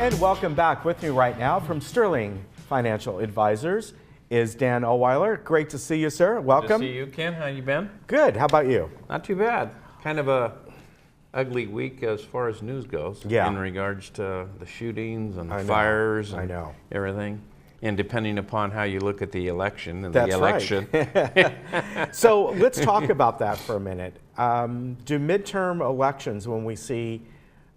And welcome back. With me right now from Sterling Financial Advisors is Dan Ohlweiler. Great to see you, sir. Welcome. Good to see you, Ken. How you been? Good. How about you? Not too bad. Kind of a ugly week as far as news goes. Yeah. In regards to the shootings and the I know. fires and I know. everything. And depending upon how you look at the election and That's the election. right. So let's talk about that for a minute. Do midterm elections, when we see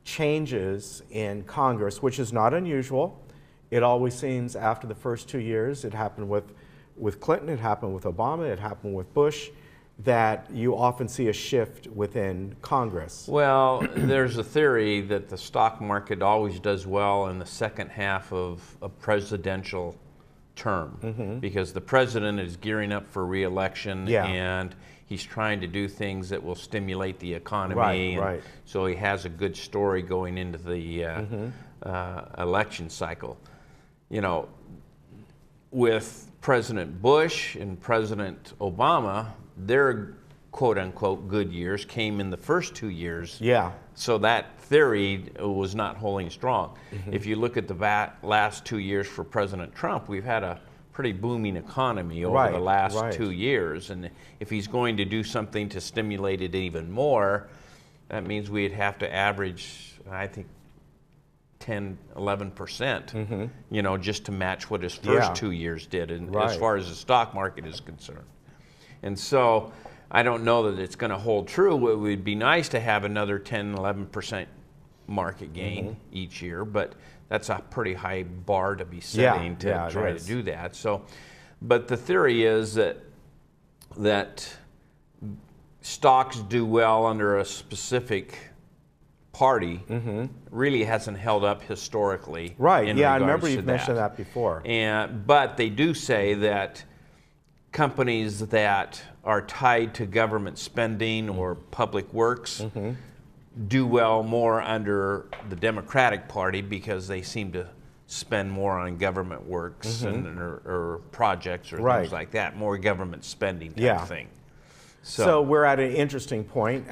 changes in Congress, which is not unusual, it always seems after the first 2 years, it happened with Clinton, it happened with Obama, it happened with Bush, that you often see a shift within Congress. Well, there's a theory that the stock market always does well in the second half of a presidential term, because the president is gearing up for re-election, and he's trying to do things that will stimulate the economy. Right. So he has a good story going into the election cycle. You know, with President Bush and President Obama, their quote-unquote good years came in the first 2 years. Yeah. So that theory was not holding strong. If you look at the last 2 years for President Trump, we've had a pretty booming economy over the last 2 years. And if he's going to do something to stimulate it even more, that means we'd have to average, I think, 10, 11%, you know, just to match what his first 2 years did, and as far as the stock market is concerned. And so I don't know that it's going to hold true. It would be nice to have another 10, 11% market gain each year, but that's a pretty high bar to be setting to try to do that. So, but the theory is that stocks do well under a specific party really hasn't held up historically. Right, yeah, I remember you've mentioned that before. But they do say that companies that are tied to government spending or public works do well more under the Democratic Party because they seem to spend more on government works or projects or things like that, more government spending type thing. So we're at an interesting point.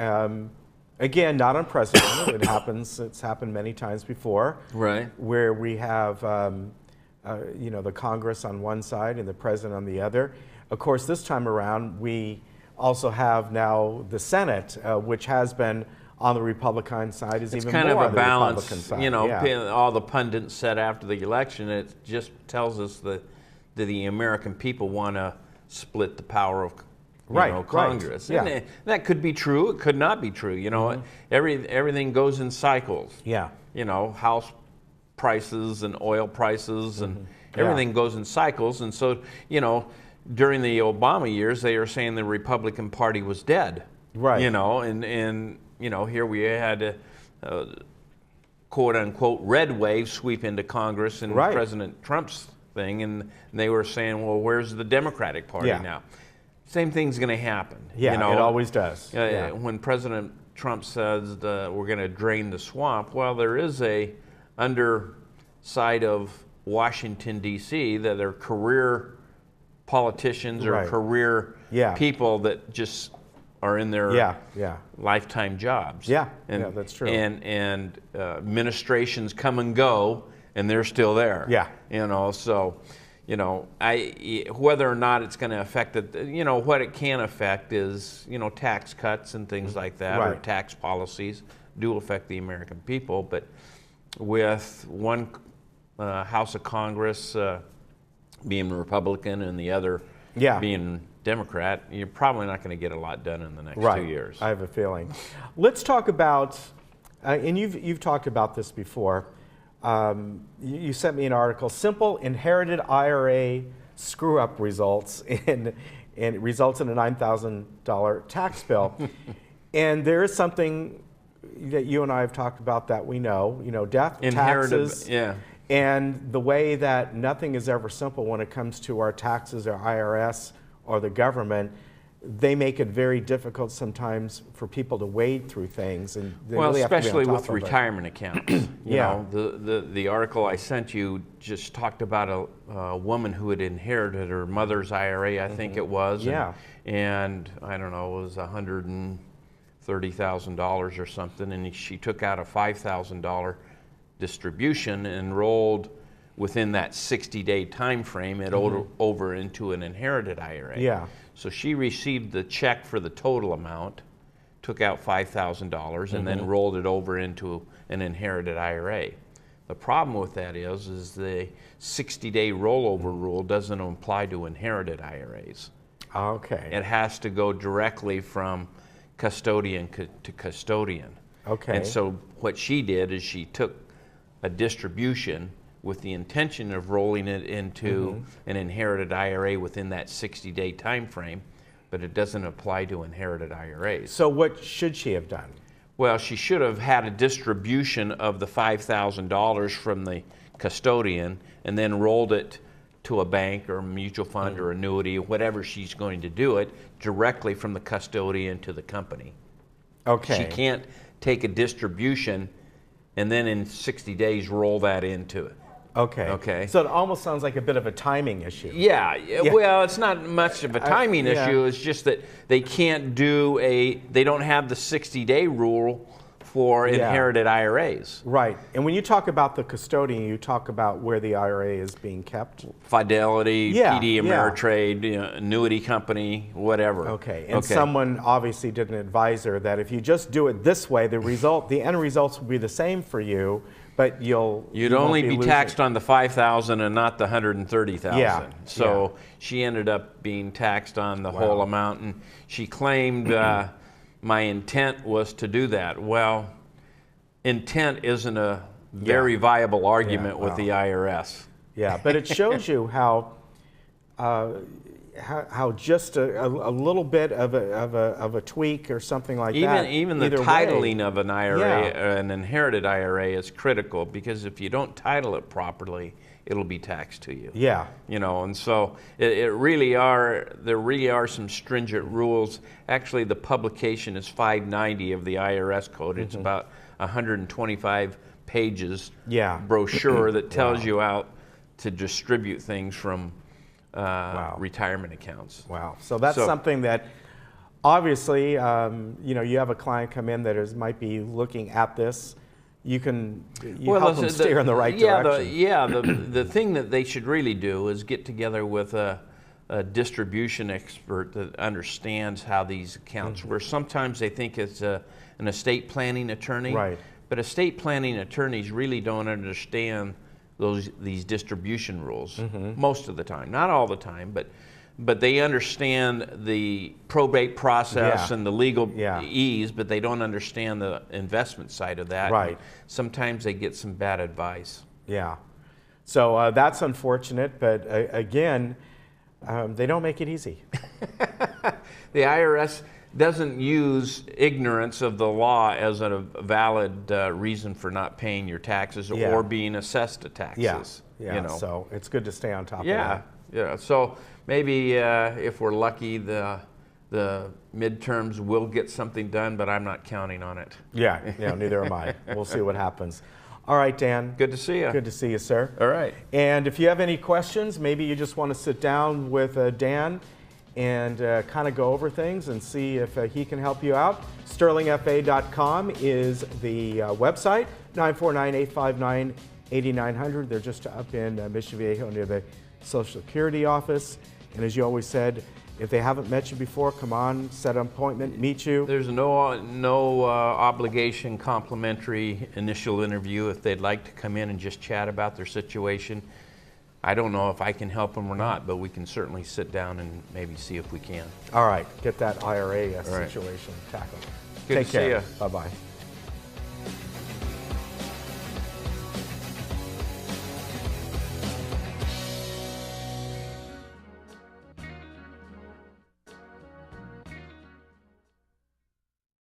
Again, not unprecedented. It happens. It's happened many times before. Right. Where we have, you know, the Congress on one side and the president on the other. Of course, this time around, we also have now the Senate, which has been on the Republican side, is even kind more of on a the balance. Republican side. You know, all the pundits said after the election, it just tells us that the American people want to split the power of Congress. Yeah. And that could be true. It could not be true. You know, everything goes in cycles. Yeah. You know, house prices and oil prices and everything goes in cycles. And so, you know, during the Obama years, they were saying the Republican Party was dead. Right. You know, and you know, here we had a quote-unquote red wave sweep into Congress and President Trump's thing, and they were saying, well, where's the Democratic Party now? Same thing's going to happen. Yeah, you know? it always does. When President Trump says we're going to drain the swamp, well, there is a underside of Washington, D.C. that are career politicians or career people that just are in their lifetime jobs. Yeah, that's true. And administrations come and go, and they're still there. Yeah. You know, so, you know, whether or not it's going to affect it, you know, what it can affect is, you know, tax cuts and things like that, or tax policies do affect the American people. But with one House of Congress being Republican and the other being Democrat, you're probably not going to get a lot done in the next 2 years. I have a feeling. Let's talk about, and you've talked about this before. You sent me an article, simple inherited IRA screw-up results, and it results in a $9,000 tax bill. And there is something that you and I have talked about that we know, death, taxes, and the way that nothing is ever simple when it comes to our taxes, our IRS, or the government. They make it very difficult sometimes for people to wade through things, and they really have to be on especially top with of it. retirement accounts. You know, the article I sent you just talked about a woman who had inherited her mother's IRA, I think it was, and I don't know, it was $130,000 or something, and she took out a $5,000 distribution and rolled within that 60-day time frame it over into an inherited IRA. Yeah. So she received the check for the total amount, took out $5,000 and then rolled it over into an inherited IRA. The problem with that is the 60-day rollover rule doesn't apply to inherited IRAs. Okay. It has to go directly from custodian to custodian. Okay. And so what she did is she took a distribution with the intention of rolling it into an inherited IRA within that 60-day time frame, but it doesn't apply to inherited IRAs. So what should she have done? Well, she should have had a distribution of the $5,000 from the custodian and then rolled it to a bank or a mutual fund or annuity, or whatever she's going to do it, directly from the custodian to the company. Okay. She can't take a distribution and then in 60 days roll that into it. Okay. Okay. So it almost sounds like a bit of a timing issue. Yeah. Well, it's not much of a timing issue. It's just that they can't do they don't have the 60-day rule for inherited IRAs. Right. And when you talk about the custodian, you talk about where the IRA is being kept? Fidelity, TD Ameritrade, annuity company, whatever. Okay. And someone obviously did an advisor that if you just do it this way, the end results will be the same for you, but you'd only be taxed on the $5,000 and not the $130,000. Yeah. So she ended up being taxed on the whole amount, and she claimed my intent was to do that. Well, intent isn't a very viable argument with the IRS. Yeah, but it shows you how just a little bit of a tweak or something like that. Even the titling of an IRA, an inherited IRA, is critical, because if you don't title it properly, it'll be taxed to you. Yeah. You know, and so there really are some stringent rules. Actually, the publication is 590 of the IRS code. It's about 125 pages brochure that tells you how to distribute things from retirement accounts. Wow. So that's something that obviously, you have a client come in that might be looking at this. You help them steer in the right direction. The thing that they should really do is get together with a distribution expert that understands how these accounts work. Sometimes they think it's an estate planning attorney, right? But estate planning attorneys really don't understand these distribution rules most of the time. Not all the time, but they understand the probate process and the legal ease, but they don't understand the investment side of that. Right. And sometimes they get some bad advice. Yeah. So that's unfortunate, but again, they don't make it easy. The IRS doesn't use ignorance of the law as a valid reason for not paying your taxes or being assessed to taxes. Yeah. So it's good to stay on top of that. Yeah. So maybe if we're lucky, the midterms will get something done, but I'm not counting on it. Yeah. Neither am I. We'll see what happens. All right, Dan. Good to see you. Good to see you, sir. All right. And if you have any questions, maybe you just want to sit down with Dan and kind of go over things and see if he can help you out. sterlingfa.com is the website, 949-859-8900. They're just up in Mission Viejo near the Social Security office. And as you always said, if they haven't met you before, come on, set an appointment, meet you. There's no obligation, complimentary initial interview if they'd like to come in and just chat about their situation. I don't know if I can help them or not, but we can certainly sit down and maybe see if we can. All right, get that IRA situation tackled. Good to see you. Bye-bye.